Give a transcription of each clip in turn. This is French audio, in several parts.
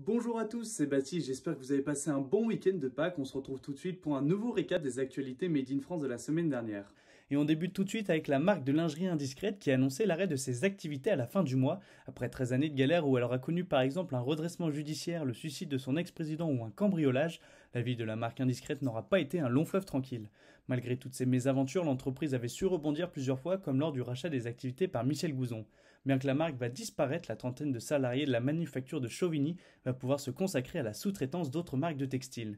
Bonjour à tous, c'est Baptiste, j'espère que vous avez passé un bon week-end de Pâques. On se retrouve tout de suite pour un nouveau récap des actualités Made in France de la semaine dernière. Et on débute tout de suite avec la marque de lingerie indiscrète qui a annoncé l'arrêt de ses activités à la fin du mois, après 13 années de galère où elle aura connu par exemple un redressement judiciaire, le suicide de son ex-président ou un cambriolage. La vie de la marque indiscrète n'aura pas été un long fleuve tranquille. Malgré toutes ces mésaventures, l'entreprise avait su rebondir plusieurs fois comme lors du rachat des activités par Michel Gouzon. Bien que la marque va disparaître, la trentaine de salariés de la manufacture de Chauvigny va pouvoir se consacrer à la sous-traitance d'autres marques de textiles.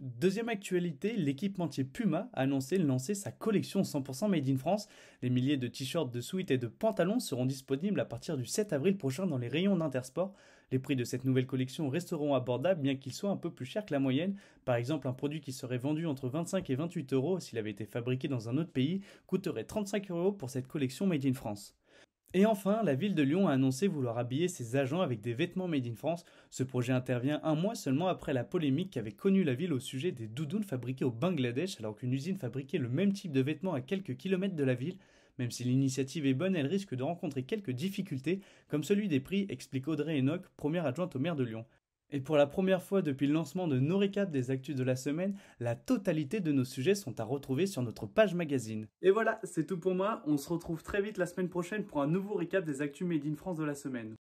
Deuxième actualité, l'équipementier Puma a annoncé lancer sa collection 100% Made in France. Les milliers de t-shirts, de sweats et de pantalons seront disponibles à partir du 7 avril prochain dans les rayons d'Intersport. Les prix de cette nouvelle collection resteront abordables bien qu'ils soient un peu plus chers que la moyenne. Par exemple, un produit qui serait vendu entre 25 et 28 euros s'il avait été fabriqué dans un autre pays coûterait 35 euros pour cette collection Made in France. Et enfin, la ville de Lyon a annoncé vouloir habiller ses agents avec des vêtements made in France. Ce projet intervient un mois seulement après la polémique qu'avait connue la ville au sujet des doudounes fabriquées au Bangladesh alors qu'une usine fabriquait le même type de vêtements à quelques kilomètres de la ville. Même si l'initiative est bonne, elle risque de rencontrer quelques difficultés, comme celui des prix, explique Audrey Enoch, première adjointe au maire de Lyon. Et pour la première fois depuis le lancement de nos récaps des actus de la semaine, la totalité de nos sujets sont à retrouver sur notre page magazine. Et voilà, c'est tout pour moi. On se retrouve très vite la semaine prochaine pour un nouveau récap des actus Made in France de la semaine.